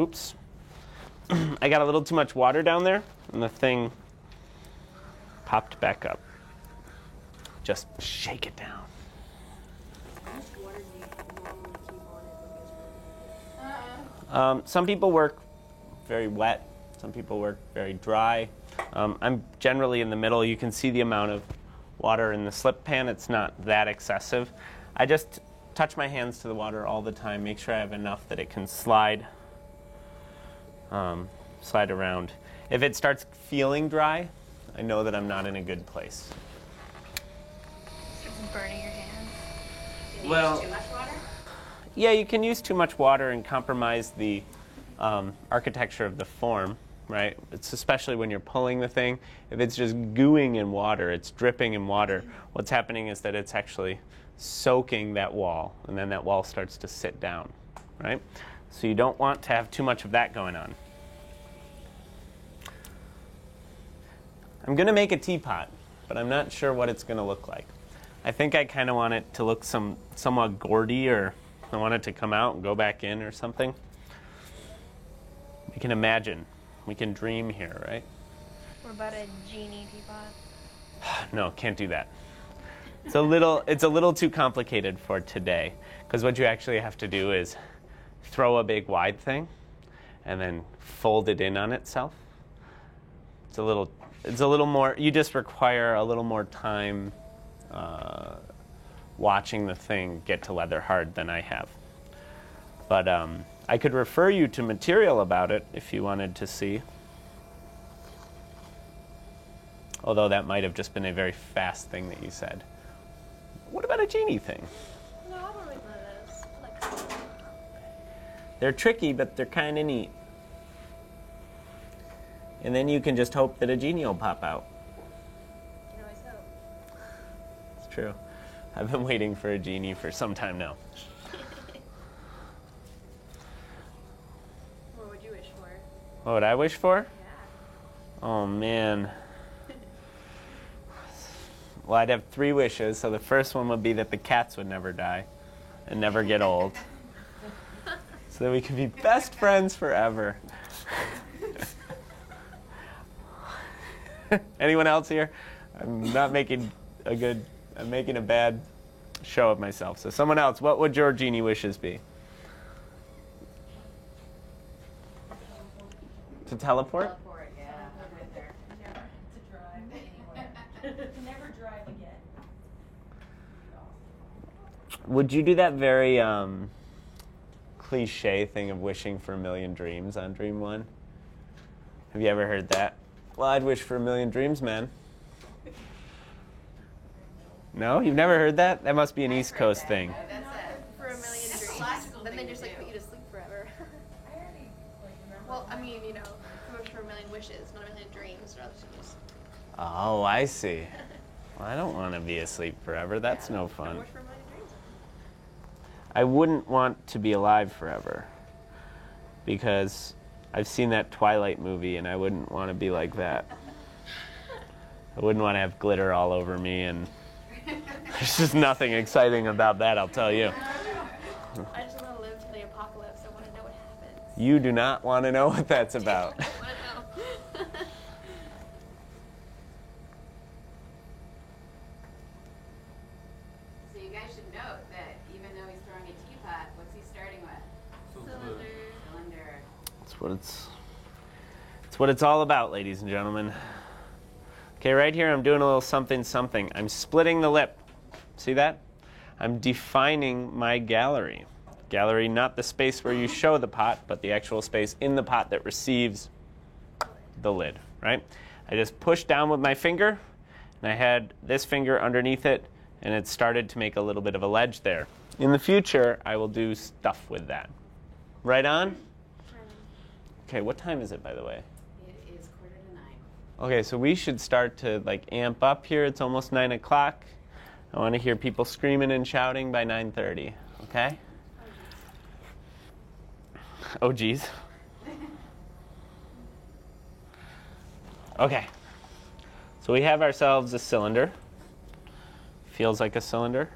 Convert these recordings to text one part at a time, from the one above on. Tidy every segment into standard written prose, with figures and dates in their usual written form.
oops. I got a little too much water down there, and the thing popped back up. Just shake it down. Some people work very wet. Some people work very dry. I'm generally in the middle. You can see the amount of water in the slip pan. It's not that excessive. I just touch my hands to the water all the time. Make sure I have enough that it can slide around. If it starts feeling dry, I know that I'm not in a good place. It's burning your hands. Can you use too much water? Yeah, you can use too much water and compromise the architecture of the form, right? It's especially when you're pulling the thing. If it's just gooing in water, it's dripping in water, what's happening is that it's actually soaking that wall, and then that wall starts to sit down, right? So you don't want to have too much of that going on. I'm going to make a teapot, but I'm not sure what it's going to look like. I think I kind of want it to look somewhat Gordy, or I want it to come out and go back in or something. We can imagine. We can dream here, right? What about a genie teapot? No, can't do that. It's a little too complicated for today, because what you actually have to do is throw a big wide thing and then fold it in on itself. It's a little more, you just require a little more time watching the thing get to leather hard than I have. But I could refer you to material about it if you wanted to see. Although that might have just been a very fast thing that you said. What about a genie thing? No, I don't like one of those. They're tricky, but they're kind of neat. And then you can just hope that a genie will pop out. You always hope. It's true. I've been waiting for a genie for some time now. What would you wish for? What would I wish for? Yeah. Oh, man. Well, I'd have 3 wishes. So the first one would be that the cats would never die and never get old. So that we could be best friends forever. Anyone else here? I'm making a bad show of myself. So someone else, what would your genie wishes be? To teleport? Teleport, yeah. I'm right there. Never to drive anywhere. To never drive again. Would you do that very cliche thing of wishing for a million dreams on Dream One? Have you ever heard that? Well, I'd wish for a million dreams, man. No? You've never heard that? That must be an East Coast thing. That's it. For a million It's a dreams. logical Then they thing just to like do. put you to sleep forever. I already remember. Well, I mean, for a million wishes, not a million dreams, or else you just Oh, I see. Well, I don't want to be asleep forever. That's no don't fun. wish for a million dreams. I wouldn't want to be alive forever, because I've seen that Twilight movie, and I wouldn't want to be like that. I wouldn't want to have glitter all over me, and there's just nothing exciting about that, I'll tell you. I just want to live to the apocalypse. I want to know what happens. You do not want to know what that's about. I want to know. So you guys should note that even though he's throwing a teapot, what's he starting with? Cylinder. It's what it's all about, ladies and gentlemen. Okay, right here I'm doing a little something something. I'm splitting the lip. See that? I'm defining my gallery. Gallery, not the space where you show the pot, but the actual space in the pot that receives the lid, right? I just pushed down with my finger, and I had this finger underneath it, and it started to make a little bit of a ledge there. In the future, I will do stuff with that. Right on? Okay, what time is it, by the way? It is 8:45. Okay, so we should start to amp up here. It's almost 9 o'clock. I want to hear people screaming and shouting by 9:30, okay? Oh, geez. Okay, so we have ourselves a cylinder. Feels like a cylinder.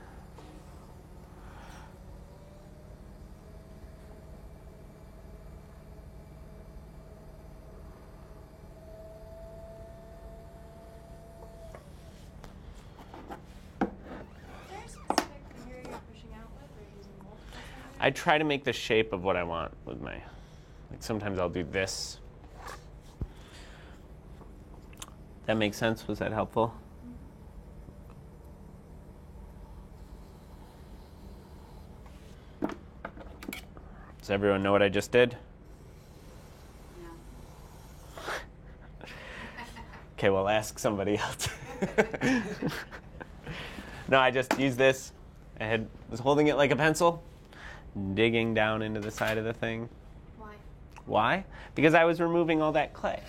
I try to make the shape of what I want with my, like sometimes I'll do this. That makes sense? Was that helpful? Does everyone know what I just did? No. Okay, well, ask somebody else. No, I just used this. I was holding it like a pencil, digging down into the side of the thing. Why? Why? Because I was removing all that clay.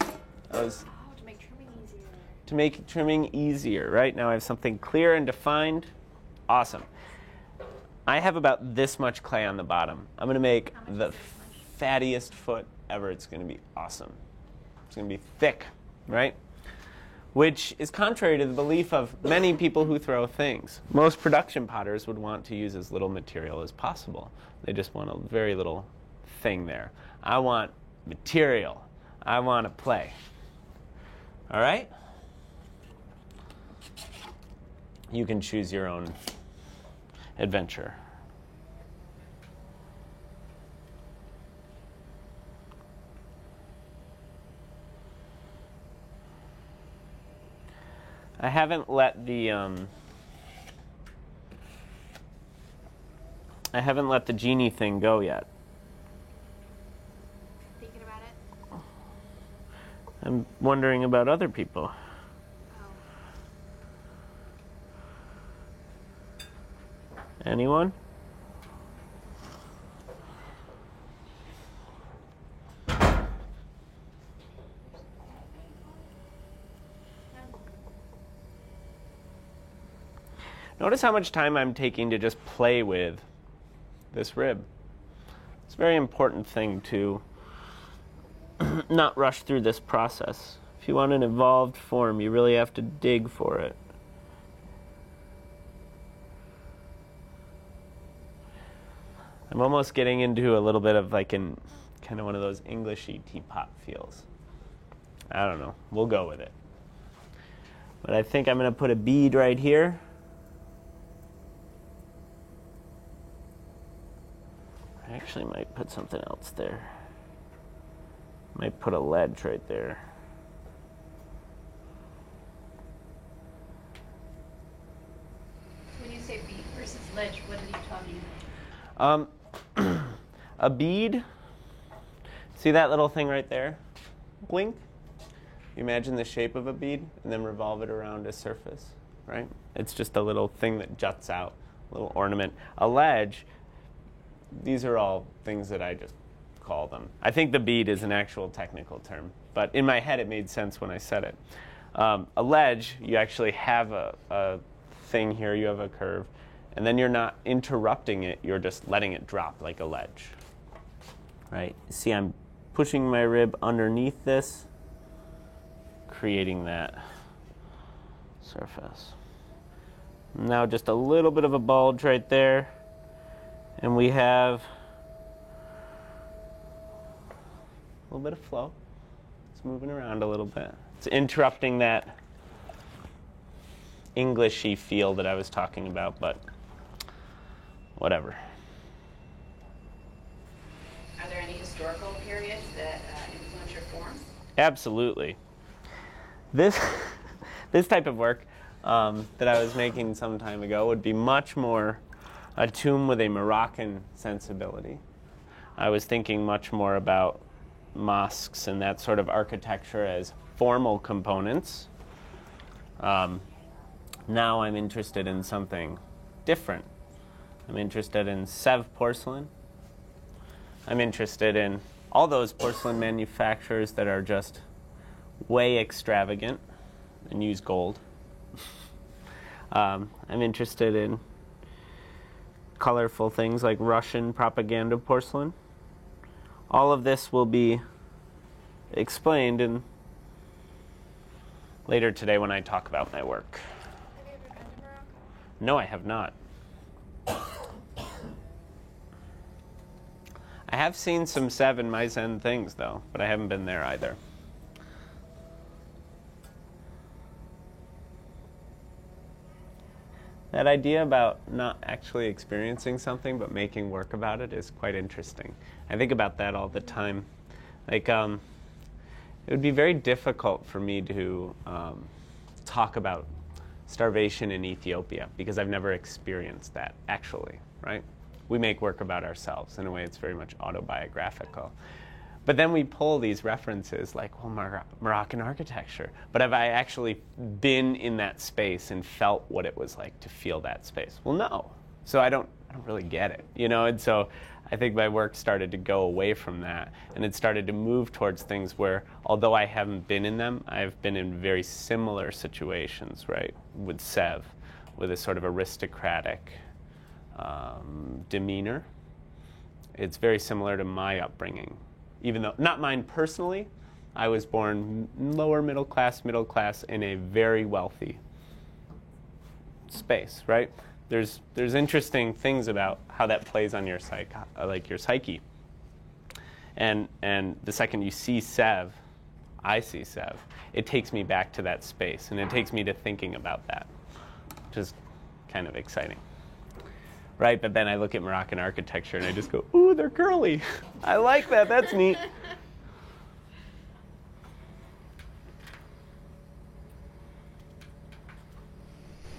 Oh, to make trimming easier. To make trimming easier, right? Now I have something clear and defined. Awesome. I have about this much clay on the bottom. I'm going to make the fattiest foot ever. It's going to be awesome. It's going to be thick, right? Which is contrary to the belief of many people who throw things. Most production potters would want to use as little material as possible. They just want a very little thing there. I want material. I want to play. All right? You can choose your own adventure. I haven't let the genie thing go yet. Thinking about it? I'm wondering about other people. Anyone? Notice how much time I'm taking to just play with this rib. It's a very important thing to not rush through this process. If you want an evolved form, you really have to dig for it. I'm almost getting into a little bit of like kind of one of those Englishy teapot feels. I don't know. We'll go with it. But I think I'm going to put a bead right here. I actually might put something else there. Might put a ledge right there. When you say bead versus ledge, what are you talking about? A bead, see that little thing right there? Blink. You imagine the shape of a bead and then revolve it around a surface, right? It's just a little thing that juts out, a little ornament. A ledge, these are all things that I just call them. I think the bead is an actual technical term, but in my head it made sense when I said it. A ledge, you actually have a thing here, you have a curve, and then you're not interrupting it, you're just letting it drop like a ledge. Right? See, I'm pushing my rib underneath this, creating that surface. Now just a little bit of a bulge right there, and we have a little bit of flow. It's moving around a little bit. It's interrupting that Englishy feel that I was talking about, but whatever. Are there any historical periods that influence your forms? Absolutely. This type of work that I was making some time ago would be much more attuned with a Moroccan sensibility. I was thinking much more about mosques and that sort of architecture as formal components. Now I'm interested in something different. I'm interested in Sèvres porcelain. I'm interested in all those porcelain manufacturers that are just way extravagant and use gold. I'm interested in colorful things like Russian propaganda porcelain. All of this will be explained in later today when I talk about my work. Have you ever been to Morocco? No, I have not. I have seen some Sèvres Maisen things, though, but I haven't been there either. That idea about not actually experiencing something but making work about it is quite interesting. I think about that all the time. Like, it would be very difficult for me to talk about starvation in Ethiopia because I've never experienced that, actually, right? We make work about ourselves. In a way, it's very much autobiographical. But then we pull these references like, well, Moroccan architecture. But have I actually been in that space and felt what it was like to feel that space? Well, no. So I don't really get it, you know? And so I think my work started to go away from that, and it started to move towards things where, although I haven't been in them, I've been in very similar situations, right? With Sev, with a sort of aristocratic demeanor. It's very similar to my upbringing. Even though, not mine personally, I was born lower middle class in a very wealthy space, right? There's interesting things about how that plays on your psyche. And the second you see Sev, I see Sev, it takes me back to that space, and it takes me to thinking about that, which is kind of exciting. Right, but then I look at Moroccan architecture and I just go, ooh, they're curly. I like that, that's neat.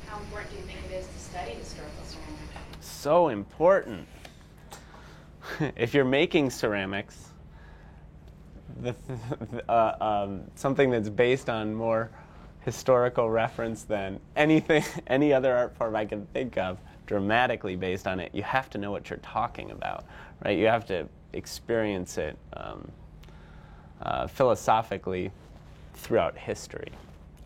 How important do you think it is to study historical ceramics? So important. If you're making ceramics, something that's based on more historical reference than any other art form I can think of, dramatically based on it, you have to know what you're talking about, right? You have to experience it philosophically throughout history.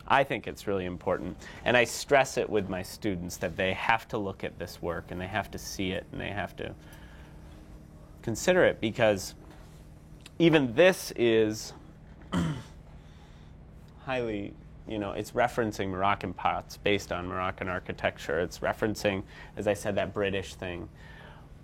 I think it's really important, and I stress it with my students that they have to look at this work and they have to see it and they have to consider it, because even this is highly, it's referencing Moroccan pots based on Moroccan architecture. It's referencing, as I said, that British thing.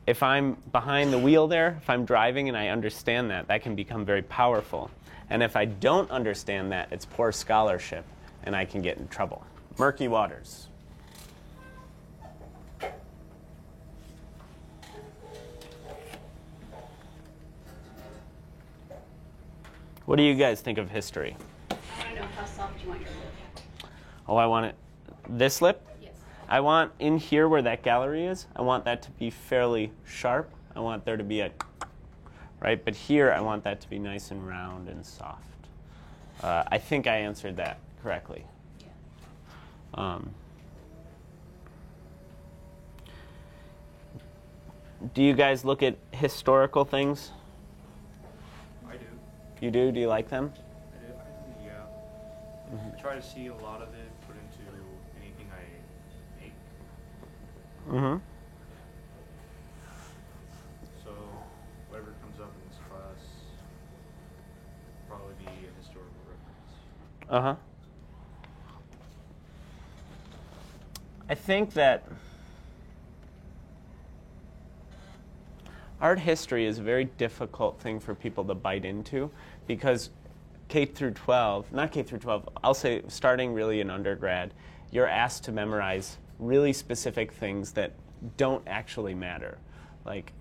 If I'm behind the wheel there, if I'm driving and I understand that, that can become very powerful. And if I don't understand that, it's poor scholarship, and I can get in trouble. Murky waters. What do you guys think of history? I want to know how soft you want your lip. Oh, I want it. This lip? Yes. I want in here where that gallery is, I want that to be fairly sharp. I want there to be right? But here I want that to be nice and round and soft. I think I answered that correctly. Yeah. Do you guys look at historical things? I do. You do? Do you like them? I do. Yeah. I try to see a lot of it put into anything I make. Mm-hmm. So whatever comes up in this class will probably be a historical reference. Uh-huh. I think that art history is a very difficult thing for people to bite into, because K through 12, not K through 12, I'll say starting really in undergrad, you're asked to memorize really specific things that don't actually matter. Like,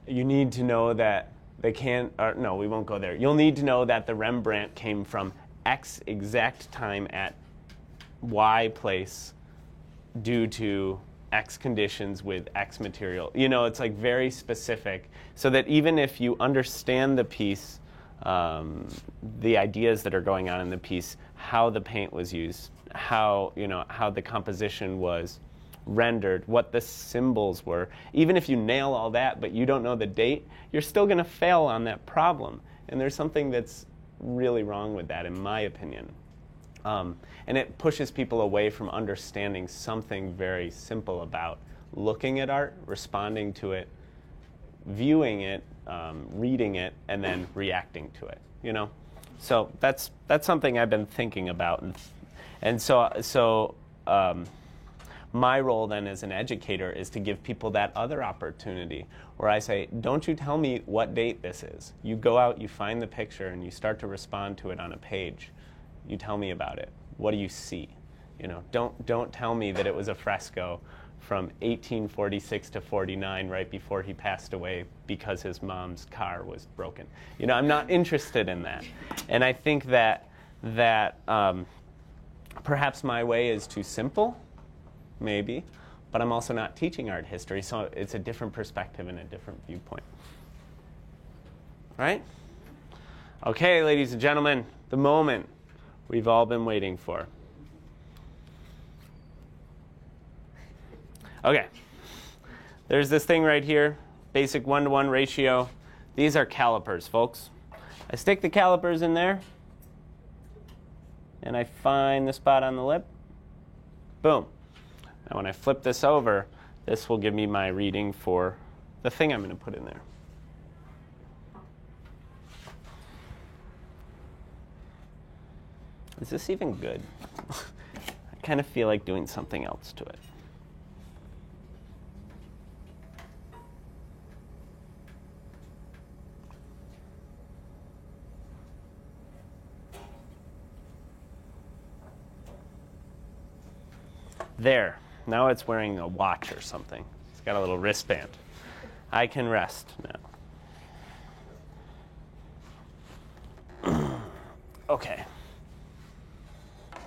you need to know that no, we won't go there. You'll need to know that the Rembrandt came from X exact time at Y place due to X conditions with X material. It's like very specific, so that even if you understand the piece, the ideas that are going on in the piece, how the paint was used, how the composition was rendered, what the symbols were, even if you nail all that but you don't know the date, you're still going to fail on that problem. And there's something that's really wrong with that, in my opinion. And it pushes people away from understanding something very simple about looking at art, responding to it, viewing it, reading it, and then reacting to it. So that's something I've been thinking about, and so my role then as an educator is to give people that other opportunity, where I say, don't you tell me what date this is. You go out, you find the picture, and you start to respond to it on a page. You tell me about it. What do you see? You know, don't tell me that it was a fresco from 1846 to 49, right before he passed away because his mom's car was broken. You know, I'm not interested in that. And I think that perhaps my way is too simple, maybe, but I'm also not teaching art history, so it's a different perspective and a different viewpoint. Right? Okay, ladies and gentlemen, the moment we've all been waiting for. Okay, there's this thing right here, basic 1-to-1 ratio. These are calipers, folks. I stick the calipers in there, and I find the spot on the lip. Boom. Now when I flip this over, this will give me my reading for the thing I'm going to put in there. Is this even good? I kind of feel like doing something else to it. There. Now it's wearing a watch or something. It's got a little wristband. I can rest now. Okay.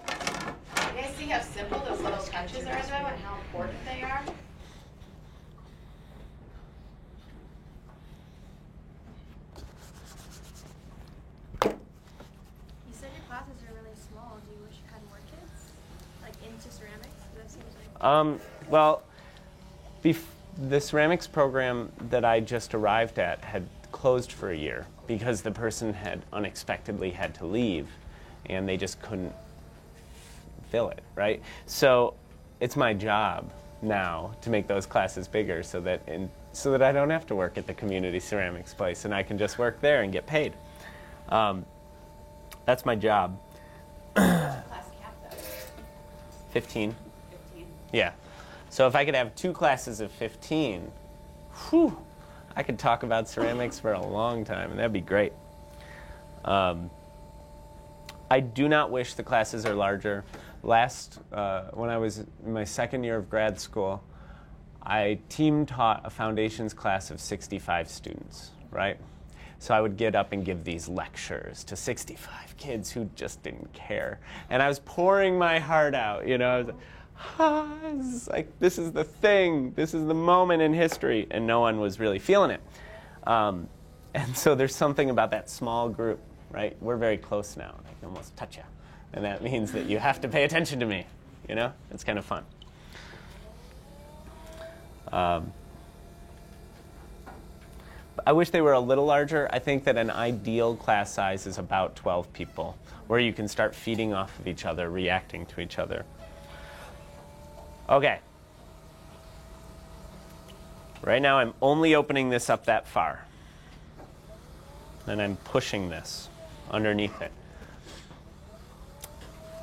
You guys see how simple those little touches are, though, and how important they are? You said your classes are really small. Do you wish you had more kids? Like into ceramics? That seems like... Well, the ceramics program that I just arrived at had closed for a year because the person had unexpectedly had to leave and they just couldn't fill it, right? So it's my job now to make those classes bigger so that I don't have to work at the community ceramics place and I can just work there and get paid. That's my job. Class cap, though. 15. 15. Yeah. So if I could have 2 classes of 15, whew, I could talk about ceramics for a long time, and that'd be great. I do not wish the classes are larger. When I was in my second year of grad school, I team taught a foundations class of 65 students, right? So I would get up and give these lectures to 65 kids who just didn't care. And I was pouring my heart out, you know. I was like, this is the thing. This is the moment in history. And no one was really feeling it. And so there's something about that small group, right? We're very close now. I can almost touch you. And that means that you have to pay attention to me, you know? It's kind of fun. I wish they were a little larger. I think that an ideal class size is about 12 people, where you can start feeding off of each other, reacting to each other. Okay. Right now I'm only opening this up that far. And I'm pushing this underneath it.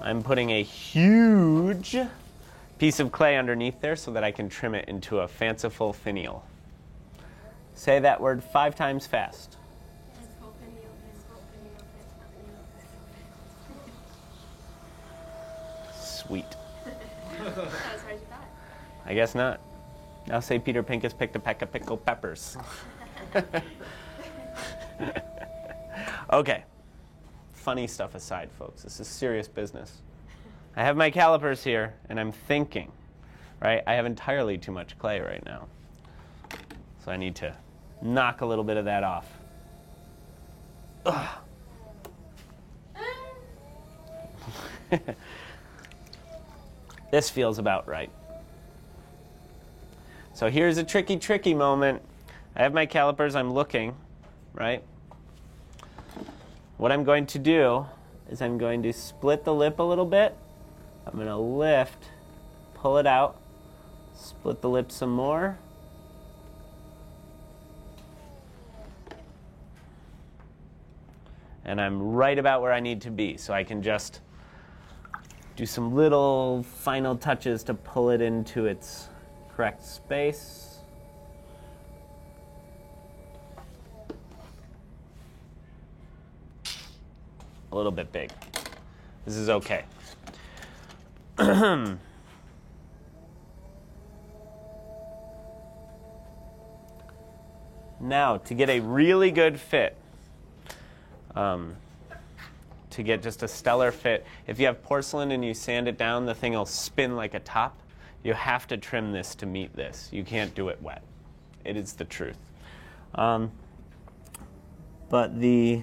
I'm putting a huge piece of clay underneath there so that I can trim it into a fanciful finial. Say that word 5 times fast. Sweet. Not as hard as you thought. I guess not. Now say Peter Pincus picked a peck of pickled peppers. Okay. Funny stuff aside, folks. This is serious business. I have my calipers here, and I'm thinking, right? I have entirely too much clay right now. So I need to knock a little bit of that off. Ugh. This feels about right. So here's a tricky moment. I have my calipers, I'm looking, right? What I'm going to do is I'm going to split the lip a little bit. I'm going to lift, pull it out, split the lip some more. And I'm right about where I need to be, so I can just do some little final touches to pull it into its correct space. A little bit big. This is okay. Now, to get a really good fit, to get just a stellar fit, if you have porcelain and you sand it down, the thing will spin like a top. You have to trim this to meet this. You can't do it wet. It is the truth. But the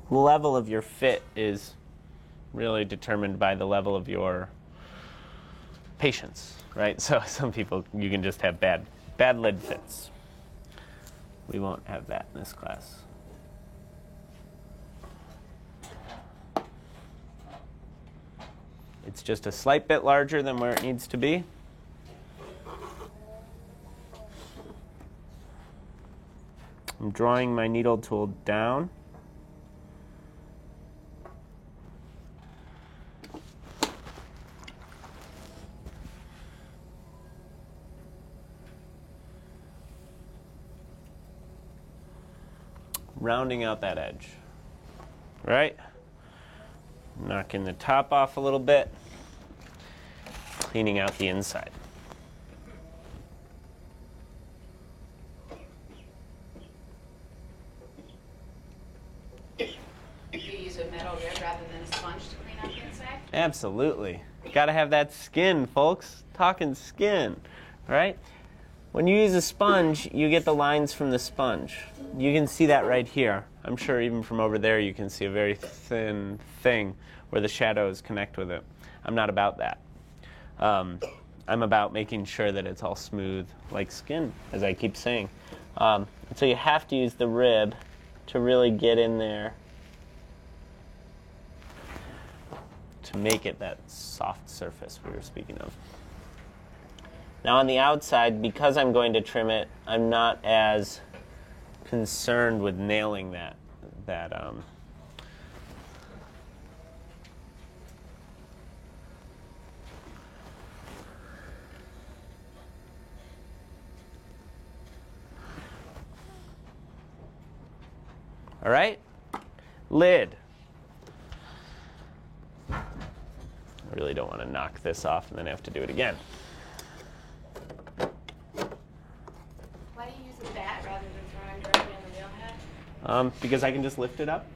level of your fit is really determined by the level of your patience, right? So some people, you can just have bad lid fits. We won't have that in this class. It's just a slight bit larger than where it needs to be. I'm drawing my needle tool down. Rounding out that edge, right? Knocking the top off a little bit, cleaning out the inside. Do you use a metal rib rather than a sponge to clean up the inside? Absolutely. Got to have that skin, folks. Talking skin, right? When you use a sponge, you get the lines from the sponge. You can see that right here. I'm sure even from over there you can see a very thin thing where the shadows connect with it. I'm not about that. I'm about making sure that it's all smooth like skin, as I keep saying. So you have to use the rib to really get in there to make it that soft surface we were speaking of. Now on the outside, because I'm going to trim it, I'm not as concerned with nailing that. All right? Lid. I really don't want to knock this off and then have to do it again. Why do you use a bat rather than throwing directly on the wheel head? Because I can just lift it up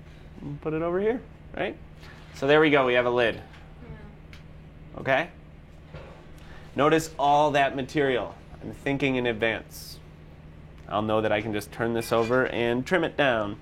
and put it over here, right? So there we go, we have a lid. Yeah. Okay? Notice all that material. I'm thinking in advance. I'll know that I can just turn this over and trim it down.